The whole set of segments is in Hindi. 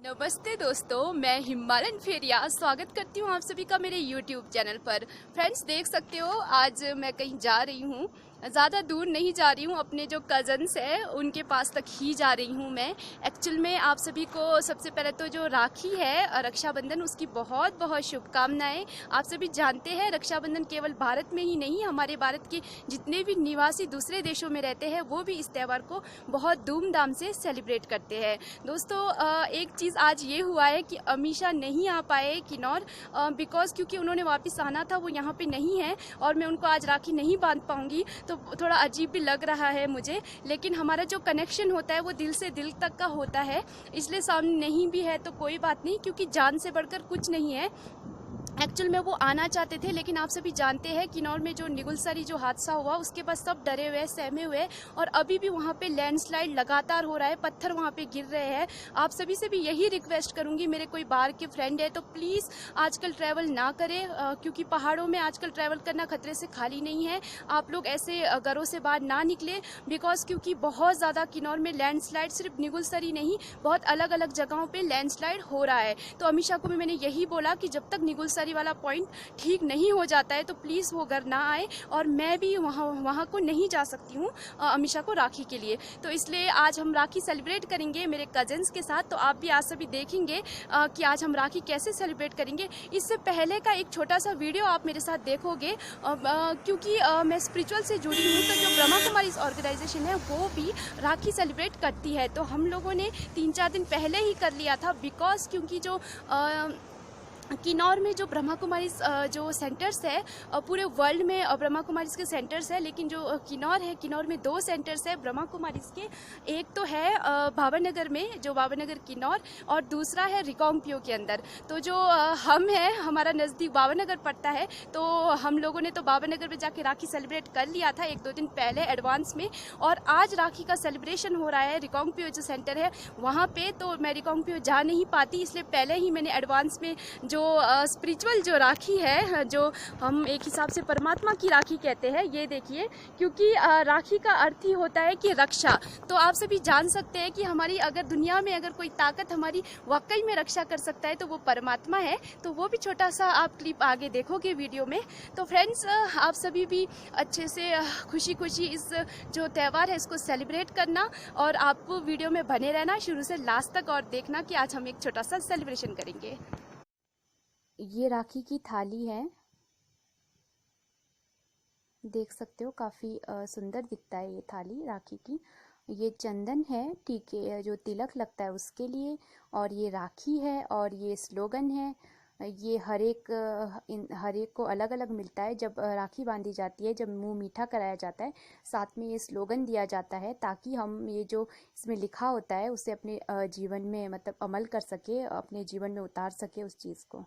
नमस्ते दोस्तों, मैं हिमालन फेरिया स्वागत करती हूँ आप सभी का मेरे YouTube चैनल पर। फ्रेंड्स, देख सकते हो आज मैं कहीं जा रही हूँ, ज़्यादा दूर नहीं जा रही हूँ, अपने जो कज़न्स हैं उनके पास तक ही जा रही हूँ मैं। एक्चुअल में आप सभी को सबसे पहले तो जो राखी है, रक्षाबंधन, उसकी बहुत बहुत शुभकामनाएं। आप सभी जानते हैं रक्षाबंधन केवल भारत में ही नहीं, हमारे भारत के जितने भी निवासी दूसरे देशों में रहते हैं वो भी इस त्यौहार को बहुत धूमधाम से सेलिब्रेट करते हैं। दोस्तों, एक चीज़ आज ये हुआ है कि अमीषा नहीं आ पाए किन्नौर, बिकॉज क्योंकि उन्होंने वापस आना था, वो यहाँ पे नहीं है और मैं उनको आज राखी नहीं बांध पाऊँगी, तो थोड़ा अजीब भी लग रहा है मुझे। लेकिन हमारा जो कनेक्शन होता है वो दिल से दिल तक का होता है, इसलिए सामने नहीं भी है तो कोई बात नहीं, क्योंकि जान से बढ़कर कुछ नहीं है। एक्चुअल में वो आना चाहते थे, लेकिन आप सभी जानते हैं किन्नौर में जो निगुलसरी जो हादसा हुआ उसके बाद सब डरे हुए, सहमे हुए, और अभी भी वहाँ पे लैंडस्लाइड लगातार हो रहा है, पत्थर वहाँ पे गिर रहे हैं। आप सभी से भी यही रिक्वेस्ट करूँगी, मेरे कोई बाहर के फ्रेंड है तो प्लीज़ आजकल ट्रैवल ना करें, क्योंकि पहाड़ों में आजकल ट्रैवल करना खतरे से खाली नहीं है। आप लोग ऐसे घरों से बाहर ना निकले, बिकॉज क्योंकि बहुत ज़्यादा किन्नौर में लैंडस्लाइड, सिर्फ निगुलसरी नहीं, बहुत अलग अलग जगहों पर लैंडस्लाइड हो रहा है। तो अमीषा को भी मैंने यही बोला कि जब तक निगुलसरी वाला पॉइंट ठीक नहीं हो जाता है तो प्लीज़ वो घर ना आए, और मैं भी वहाँ को नहीं जा सकती हूँ अमीषा को राखी के लिए। तो इसलिए आज हम राखी सेलिब्रेट करेंगे मेरे कजन्स के साथ। तो आप भी आज सभी देखेंगे कि आज हम राखी कैसे सेलिब्रेट करेंगे। इससे पहले का एक छोटा सा वीडियो आप मेरे साथ देखोगे, क्योंकि मैं स्पिरिचुअल से जुड़ी हूँ, तो जो ब्रह्मा कुमारी ऑर्गेनाइजेशन है वो भी राखी सेलिब्रेट करती है। तो हम लोगों ने 3-4 दिन पहले ही कर लिया था, बिकॉज क्योंकि जो किन्नौर में जो ब्रह्मा कुमारी जो सेंटर्स है, पूरे वर्ल्ड में ब्रह्मा कुमारी के सेंटर्स है, लेकिन जो किन्नौर है, किन्नौर में 2 सेंटर्स है ब्रह्मा कुमारी के। एक तो है भावनगर में, जो भावनगर किन्नौर, और दूसरा है रिकांगपिओ के अंदर। तो जो हम हैं, हमारा नज़दीक भावनगर पड़ता है, तो हम लोगों ने तो भावनगर में जाके राखी सेलिब्रेट कर लिया था 1-2 दिन पहले एडवांस में, और आज राखी का सेलिब्रेशन हो रहा है रिकांगपिओ जो सेंटर है वहाँ पे। तो मैं रिकांगपिओ जा नहीं पाती, इसलिए पहले ही मैंने एडवांस में जो स्पिरिचुअल जो राखी है, जो हम एक हिसाब से परमात्मा की राखी कहते हैं, ये देखिए, क्योंकि राखी का अर्थ ही होता है कि रक्षा। तो आप सभी जान सकते हैं कि हमारी अगर दुनिया में अगर कोई ताकत हमारी वाकई में रक्षा कर सकता है तो वो परमात्मा है। तो वो भी छोटा सा आप क्लिप आगे देखोगे वीडियो में। तो फ्रेंड्स, आप सभी भी अच्छे से खुशी खुशी इस जो त्यौहार है इसको सेलिब्रेट करना, और आप वीडियो में बने रहना शुरू से लास्ट तक, और देखना कि आज हम एक छोटा सा सेलिब्रेशन करेंगे। ये राखी की थाली है, देख सकते हो, काफ़ी सुंदर दिखता है ये थाली राखी की। ये चंदन है, ठीक है, जो तिलक लगता है उसके लिए, और ये राखी है, और ये स्लोगन है। ये हर एक को अलग अलग मिलता है। जब राखी बांधी जाती है, जब मुंह मीठा कराया जाता है, साथ में ये स्लोगन दिया जाता है, ताकि हम ये जो इसमें लिखा होता है उसे अपने जीवन में मतलब अमल कर सके, अपने जीवन में उतार सके उस चीज़ को।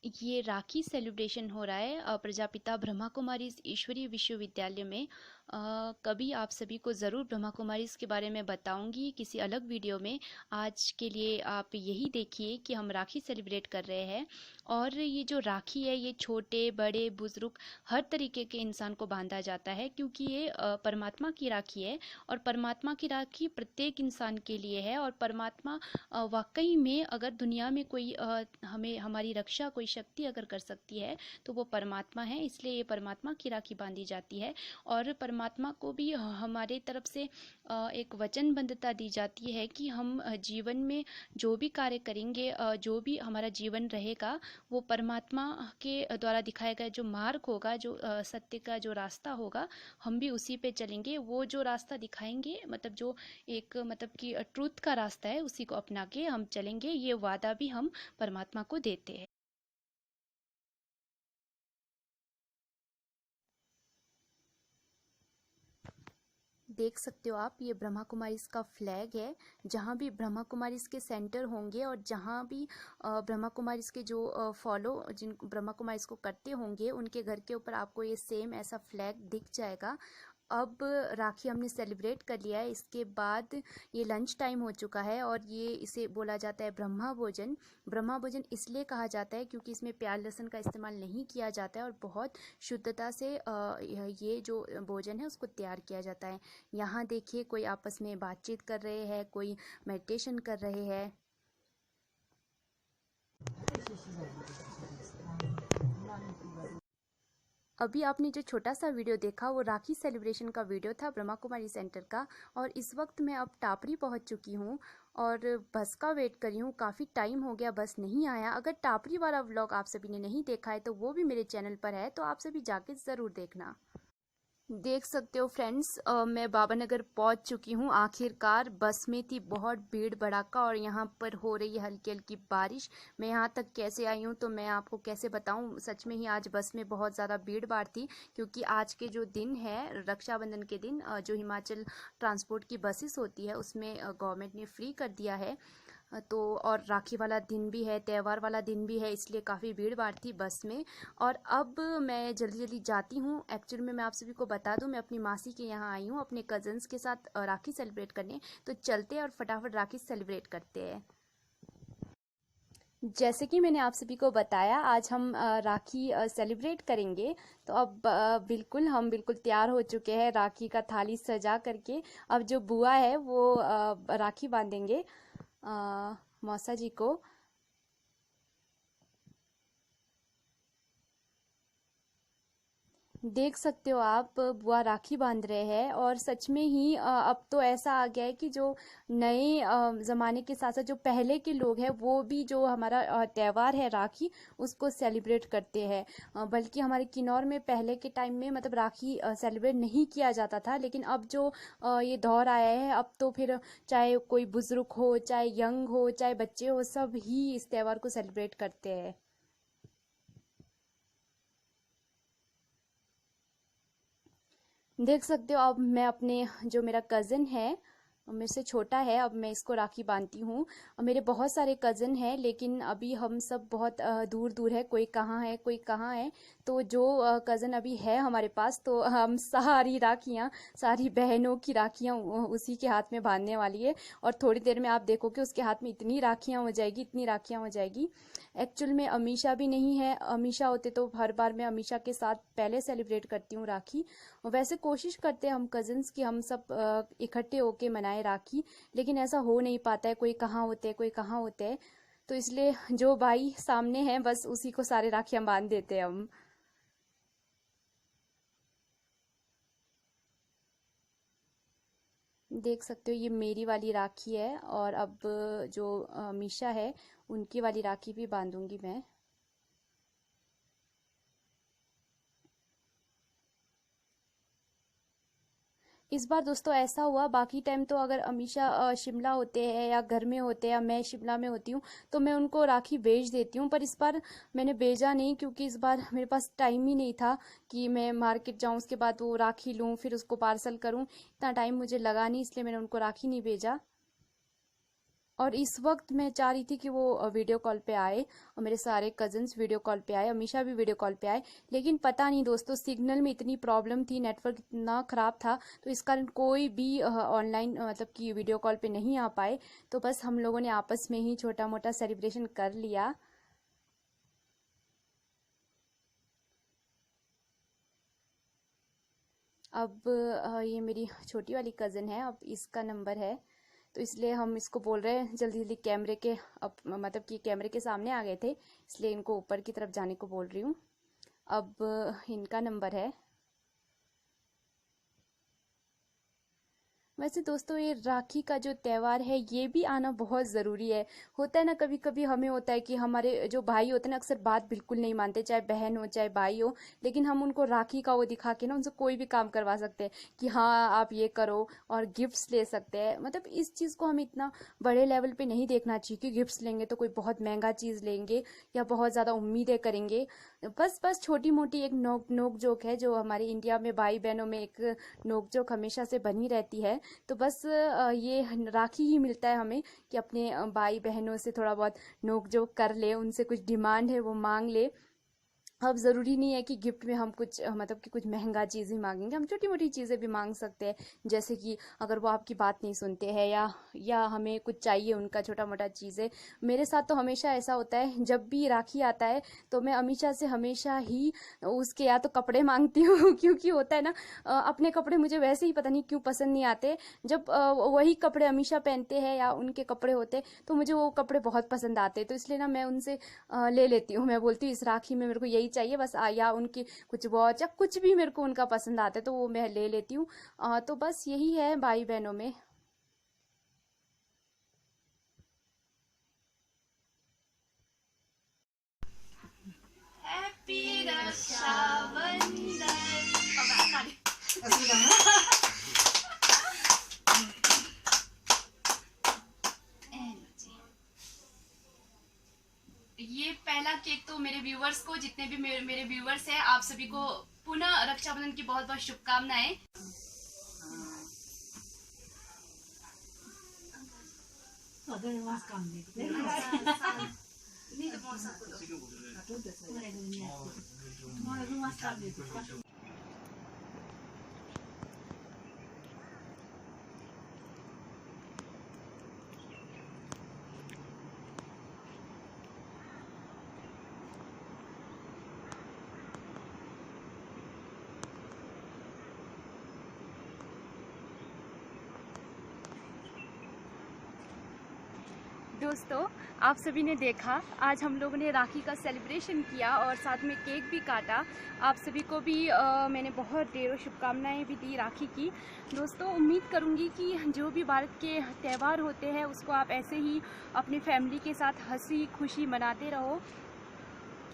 ये राखी सेलिब्रेशन हो रहा है प्रजापिता ब्रह्मा कुमारी ईश्वरीय विश्वविद्यालय में। कभी आप सभी को ज़रूर ब्रह्मा कुमारी के बारे में बताऊंगी किसी अलग वीडियो में। आज के लिए आप यही देखिए कि हम राखी सेलिब्रेट कर रहे हैं, और ये जो राखी है ये छोटे बड़े बुजुर्ग हर तरीके के इंसान को बांधा जाता है, क्योंकि ये परमात्मा की राखी है, और परमात्मा की राखी प्रत्येक इंसान के लिए है। और परमात्मा वाकई में अगर दुनिया में कोई हमें हमारी रक्षा कोई शक्ति अगर कर सकती है तो वो परमात्मा है, इसलिए ये परमात्मा की राखी बांधी जाती है। और परमात्मा को भी हमारे तरफ से एक वचनबद्धता दी जाती है कि हम जीवन में जो भी कार्य करेंगे, जो भी हमारा जीवन रहेगा, वो परमात्मा के द्वारा दिखाया गया जो मार्ग होगा, जो सत्य का जो रास्ता होगा, हम भी उसी पे चलेंगे। वो जो रास्ता दिखाएंगे, मतलब जो एक मतलब कि ट्रूथ का रास्ता है, उसी को अपना के हम चलेंगे, ये वादा भी हम परमात्मा को देते हैं। देख सकते हो आप, ये ब्रह्मा कुमारीज का फ्लैग है। जहाँ भी ब्रह्मा कुमारीज के सेंटर होंगे, और जहाँ भी ब्रह्मा कुमारीज के जो फॉलो जिन ब्रह्मा कुमारीज को करते होंगे, उनके घर के ऊपर आपको ये सेम ऐसा फ्लैग दिख जाएगा। अब राखी हमने सेलिब्रेट कर लिया है। इसके बाद ये लंच टाइम हो चुका है और ये इसे बोला जाता है ब्रह्मा भोजन। ब्रह्मा भोजन इसलिए कहा जाता है क्योंकि इसमें प्याज लहसुन का इस्तेमाल नहीं किया जाता है और बहुत शुद्धता से ये जो भोजन है उसको तैयार किया जाता है। यहाँ देखिए कोई आपस में बातचीत कर रहे हैं, कोई मेडिटेशन कर रहे हैं। अभी आपने जो छोटा सा वीडियो देखा वो राखी सेलिब्रेशन का वीडियो था ब्रह्मा कुमारी सेंटर का। और इस वक्त मैं अब टापरी पहुंच चुकी हूं और बस का वेट कर रही हूँ। काफ़ी टाइम हो गया, बस नहीं आया। अगर टापरी वाला व्लॉग आप सभी ने नहीं देखा है तो वो भी मेरे चैनल पर है, तो आप सभी जाके ज़रूर देखना। देख सकते हो फ्रेंड्स, मैं बाबानगर पहुंच चुकी हूं आखिरकार। बस में थी बहुत भीड़ भड़ाका और यहां पर हो रही है हल्की हल्की बारिश। मैं यहां तक कैसे आई हूं तो मैं आपको कैसे बताऊं। सच में ही आज बस में बहुत ज़्यादा भीड़ भाड़ थी क्योंकि आज के जो दिन है रक्षाबंधन के दिन, जो हिमाचल ट्रांसपोर्ट की बसेस होती है उसमें गवर्नमेंट ने फ्री कर दिया है। तो और राखी वाला दिन भी है, त्यौहार वाला दिन भी है, इसलिए काफ़ी भीड़ भाड़ थी बस में। और अब मैं जल्दी जल्दी जाती हूँ। एक्चुअली में मैं आप सभी को बता दूँ, मैं अपनी मासी के यहाँ आई हूँ अपने कज़न्स के साथ राखी सेलिब्रेट करने। तो चलते हैं और फटाफट राखी सेलिब्रेट करते हैं। जैसे कि मैंने आप सभी को बताया आज हम राखी सेलिब्रेट करेंगे। तो अब हम बिल्कुल तैयार हो चुके हैं राखी का थाली सजा करके। अब जो बुआ है वो राखी बांधेंगे मौसा जी को। देख सकते हो आप बुआ राखी बांध रहे हैं। और सच में ही अब तो ऐसा आ गया है कि जो नए ज़माने के साथ साथ जो पहले के लोग हैं वो भी जो हमारा त्यौहार है राखी उसको सेलिब्रेट करते हैं। बल्कि हमारे किन्नौर में पहले के टाइम में मतलब राखी सेलिब्रेट नहीं किया जाता था, लेकिन अब जो ये दौर आया है अब तो फिर चाहे कोई बुजुर्ग हो, चाहे यंग हो, चाहे बच्चे हो, सब ही इस त्यौहार को सेलिब्रेट करते हैं। देख सकते हो अब मैं अपने जो मेरा कज़न है मेरे से छोटा है, अब मैं इसको राखी बांधती हूँ। और मेरे बहुत सारे कज़न हैं लेकिन अभी हम सब बहुत दूर दूर है, कोई कहाँ है कोई कहाँ है। तो जो कज़न अभी है हमारे पास तो हम सारी राखियाँ, सारी बहनों की राखियाँ उसी के हाथ में बांधने वाली है। और थोड़ी देर में आप देखोगे उसके हाथ में इतनी राखियाँ हो जाएगी, इतनी राखियाँ हो जाएगी। एक्चुअल में अमीषा भी नहीं है, अमीषा होते तो हर बार मैं अमीषा के साथ पहले सेलिब्रेट करती हूँ राखी। वैसे कोशिश करते हैं हम कज़न्स की हम सब इकट्ठे होके मनाए राखी, लेकिन ऐसा हो नहीं पाता है। कोई कहाँ होते हैं कोई कहाँ होते हैं, तो इसलिए जो भाई सामने हैं बस उसी को सारे राखियाँ बांध देते हैं हम। देख सकते हो ये मेरी वाली राखी है और अब जो मीशा है उनकी वाली राखी भी बांधूंगी मैं। इस बार दोस्तों ऐसा हुआ, बाकी टाइम तो अगर अमीषा शिमला होते हैं या घर में होते हैं या मैं शिमला में होती हूँ तो मैं उनको राखी भेज देती हूँ, पर इस बार मैंने भेजा नहीं क्योंकि इस बार मेरे पास टाइम ही नहीं था कि मैं मार्केट जाऊँ उसके बाद वो राखी लूँ फिर उसको पार्सल करूँ। इतना टाइम मुझे लगा नहीं, इसलिए मैंने उनको राखी नहीं भेजा। और इस वक्त मैं चाह रही थी कि वो वीडियो कॉल पे आए और मेरे सारे कजन्स वीडियो कॉल पे आए, अमीषा भी वीडियो कॉल पे आए। लेकिन पता नहीं दोस्तों, सिग्नल में इतनी प्रॉब्लम थी, नेटवर्क इतना ख़राब था तो इस कारण कोई भी ऑनलाइन मतलब कि वीडियो कॉल पे नहीं आ पाए। तो बस हम लोगों ने आपस में ही छोटा मोटा सेलिब्रेशन कर लिया। अब ये मेरी छोटी वाली कज़न है, अब इसका नंबर है तो इसलिए हम इसको बोल रहे हैं जल्दी जल्दी कैमरे के, अब मतलब कि कैमरे के सामने आ गए थे इसलिए इनको ऊपर की तरफ जाने को बोल रही हूँ। अब इनका नंबर है। वैसे दोस्तों ये राखी का जो त्यौहार है ये भी आना बहुत ज़रूरी है। होता है ना, कभी कभी हमें होता है कि हमारे जो भाई होते हैं ना अक्सर बात बिल्कुल नहीं मानते, चाहे बहन हो चाहे भाई हो, लेकिन हम उनको राखी का वो दिखा के ना उनसे कोई भी काम करवा सकते हैं कि हाँ आप ये करो, और गिफ्ट्स ले सकते हैं। मतलब इस चीज़ को हम इतना बड़े लेवल पे नहीं देखना चाहिए कि गिफ्ट्स लेंगे तो कोई बहुत महंगा चीज़ लेंगे या बहुत ज़्यादा उम्मीदें करेंगे। बस बस छोटी मोटी एक नोक नोक जोक है जो हमारे इंडिया में भाई बहनों में एक नोक जोक हमेशा से बनी रहती है। तो बस ये राखी ही मिलता है हमें कि अपने भाई बहनों से थोड़ा बहुत नोक झोंक कर ले, उनसे कुछ डिमांड है वो मांग ले। अब ज़रूरी नहीं है कि गिफ्ट में हम कुछ मतलब कि कुछ महंगा चीज़ ही मांगेंगे, हम छोटी मोटी चीज़ें भी मांग सकते हैं। जैसे कि अगर वो आपकी बात नहीं सुनते हैं या हमें कुछ चाहिए उनका छोटा मोटा चीज़ें। मेरे साथ तो हमेशा ऐसा होता है, जब भी राखी आता है तो मैं अमीषा से हमेशा ही उसके या तो कपड़े मांगती हूँ क्योंकि होता है ना, अपने कपड़े मुझे वैसे ही पता नहीं क्यों पसंद नहीं आते। जब वही कपड़े अमीषा पहनते हैं या उनके कपड़े होते तो मुझे वो कपड़े बहुत पसंद आते, तो इसलिए ना मैं उनसे ले लेती हूँ। मैं बोलती हूँ इस राखी में मेरे को यही चाहिए बस, या उनकी कुछ वॉच या कुछ भी मेरे को उनका पसंद आता है तो वो मैं ले लेती हूँ। तो बस यही है भाई बहनों में। हैप्पी रक्षाबंधन। ये पहला केक तो मेरे व्यूवर्स को, जितने भी मेरे व्यूवर्स हैं, आप सभी को पुनः रक्षाबंधन की बहुत बहुत शुभकामनाएं। दोस्तों, आप सभी ने देखा आज हम लोगों ने राखी का सेलिब्रेशन किया और साथ में केक भी काटा। आप सभी को भी मैंने बहुत ढेरों शुभकामनाएं भी दी राखी की। दोस्तों, उम्मीद करूंगी कि जो भी भारत के त्यौहार होते हैं उसको आप ऐसे ही अपनी फैमिली के साथ हंसी खुशी मनाते रहो।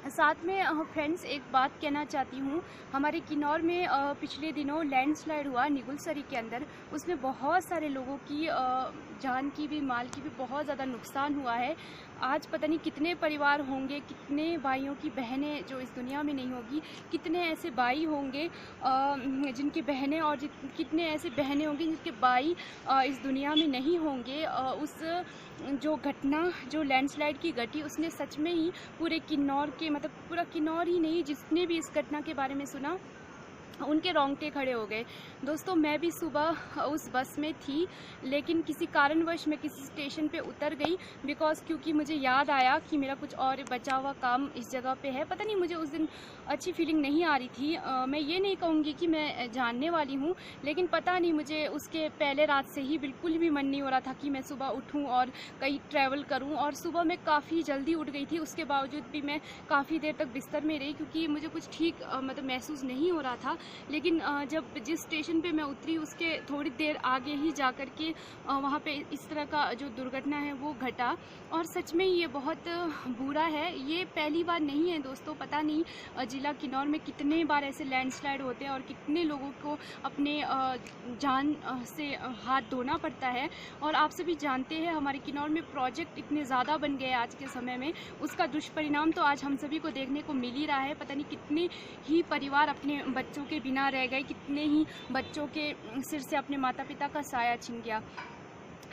साथ में फ्रेंड्स, एक बात कहना चाहती हूँ, हमारे किन्नौर में पिछले दिनों लैंडस्लाइड हुआ निगुलसरी के अंदर। उसमें बहुत सारे लोगों की जान की भी माल की भी बहुत ज़्यादा नुकसान हुआ है। आज पता नहीं कितने परिवार होंगे, कितने भाइयों की बहनें जो इस दुनिया में नहीं होगी, कितने ऐसे भाई होंगे जिनकी बहनें, और कितने ऐसे बहनें होंगी जिनके भाई इस दुनिया में नहीं होंगे। उस जो घटना, जो लैंडस्लाइड की घटी, उसने सच में ही पूरे किन्नौर के, मतलब पूरा किन्नौर ही नहीं, जिसने भी इस घटना के बारे में सुना उनके रोंगटे खड़े हो गए। दोस्तों, मैं भी सुबह उस बस में थी, लेकिन किसी कारणवश मैं किसी स्टेशन पे उतर गई क्योंकि मुझे याद आया कि मेरा कुछ और बचा हुआ काम इस जगह पे है। पता नहीं, मुझे उस दिन अच्छी फीलिंग नहीं आ रही थी। मैं ये नहीं कहूँगी कि मैं जानने वाली हूँ, लेकिन पता नहीं, मुझे उसके पहले रात से ही बिल्कुल भी मन नहीं हो रहा था कि मैं सुबह उठूँ और कहीं ट्रैवल करूँ। और सुबह मैं काफ़ी जल्दी उठ गई थी, उसके बावजूद भी मैं काफ़ी देर तक बिस्तर में रही क्योंकि मुझे कुछ ठीक मतलब महसूस नहीं हो रहा था। लेकिन जब जिस स्टेशन पे मैं उतरी उसके थोड़ी देर आगे ही जा कर के वहाँ पे इस तरह का जो दुर्घटना है वो घटा, और सच में ये बहुत बुरा है। ये पहली बार नहीं है दोस्तों, पता नहीं ज़िला किन्नौर में कितने बार ऐसे लैंडस्लाइड होते हैं और कितने लोगों को अपने जान से हाथ धोना पड़ता है। और आप सभी जानते हैं हमारे किन्नौर में प्रोजेक्ट इतने ज़्यादा बन गए आज के समय में, उसका दुष्परिणाम तो आज हम सभी को देखने को मिल ही रहा है। पता नहीं कितने ही परिवार अपने बच्चों के बिना रह गए, कितने ही बच्चों के सिर से अपने माता पिता का साया छिन गया।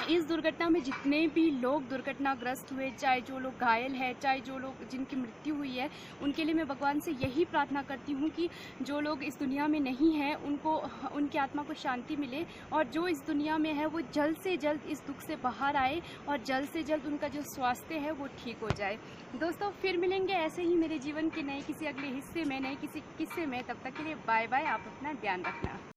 इस दुर्घटना में जितने भी लोग दुर्घटनाग्रस्त हुए, चाहे जो लोग घायल हैं, चाहे जो लोग जिनकी मृत्यु हुई है, उनके लिए मैं भगवान से यही प्रार्थना करती हूँ कि जो लोग इस दुनिया में नहीं हैं उनको, उनकी आत्मा को शांति मिले, और जो इस दुनिया में है वो जल्द से जल्द इस दुख से बाहर आए और जल्द से जल्द उनका जो स्वास्थ्य है वो ठीक हो जाए। दोस्तों, फिर मिलेंगे ऐसे ही मेरे जीवन के नए किसी अगले हिस्से में, नए किसी किस्से में। तब तक के लिए बाय बाय। आप अपना ध्यान रखना।